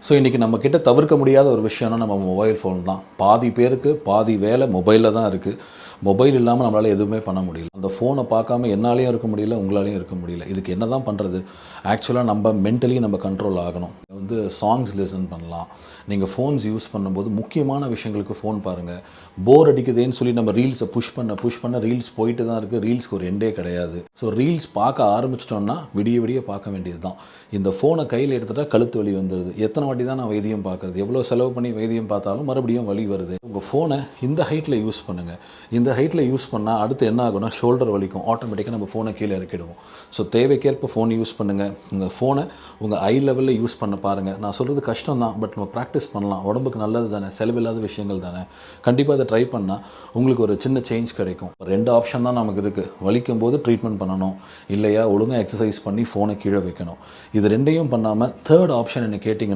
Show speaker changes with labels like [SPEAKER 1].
[SPEAKER 1] So இன்றைக்கி நம்ம கிட்ட தவிர்க்க முடியாத ஒரு விஷயம்னா நம்ம மொபைல் ஃபோன் தான். பாதி பேருக்கு பாதி வேலை மொபைலில் தான் இருக்குது. மொபைல் இல்லாமல் நம்மளால் எதுவுமே பண்ண முடியல. அந்த ஃபோனை பார்க்காம என்னாலேயும் இருக்க முடியல, உங்களாலேயும் இருக்க முடியல. இதுக்கு என்ன தான் பண்ணுறது? ஆக்சுவலாக நம்ம மென்டலி நம்ம கண்ட்ரோல் ஆகணும். சாங்ஸ் லிசன் பண்ணலாம். நீங்கள் ஃபோன்ஸ் யூஸ் பண்ணும்போது முக்கியமான விஷயங்களுக்கு ஃபோன் பாருங்கள். போர் அடிக்குதுன்னு சொல்லி நம்ம ரீல்ஸை புஷ் பண்ண ரீல்ஸ் போயிட்டு தான் இருக்குது. ரீல்ஸ்க்கு ஒரு எண்டே கிடையாது. ஸோ ரீல்ஸ் பார்க்க ஆரம்பிச்சிட்டோம்னா விடிய பார்க்க வேண்டியது தான். இந்த ஃபோனை கையில் எடுத்துகிட்டா கழுத்து வலி வந்துடுது. எத்தனை வாட்டி தான் நான் வைத்தியம் பார்க்குறது? எவ்வளோ செலவு பண்ணி வைத்தியம் பார்த்தாலும் மறுபடியும் வலி வருது. உங்கள் ஃபோனை இந்த ஹைட்டில் யூஸ் பண்ணுங்கள். இந்த ஹைட்டில் யூஸ் பண்ணால் அடுத்து என்ன ஆகும்னா ஷோல்டர் வலிக்கும். ஆட்டோமேட்டிக்காக நம்ம ஃபோனை கீழே இறக்கிடுவோம். ஸோ தேவைக்கேற்ப ஃபோன் யூஸ் பண்ணுங்கள். உங்கள் ஃபோனை உங்கள் ஐ லெவலில் யூஸ் பண்ண பாருங்கள். நான் சொல்கிறது கஷ்டம் தான், பட் நம்ம ப்ராக்டிஸ் பண்ணலாம். உடம்புக்கு நல்லது தானே, செலவில்லாத விஷயங்கள் தானே. கண்டிப்பாக அதை ட்ரை பண்ணால் உங்களுக்கு ஒரு சின்ன சேஞ்ச் கிடைக்கும். 2 ஆப்ஷன் தான் நமக்கு இருக்குது. வலிக்கும் போது ட்ரீட்மெண்ட் பண்ணணும், இல்லையா ஒழுங்காக எக்ஸசைஸ் பண்ணி ஃபோனை கீழே வைக்கணும். இது 2யும் பண்ணாமல் 3rd ஆப்ஷன் என்ன கேட்டிங்கன்னா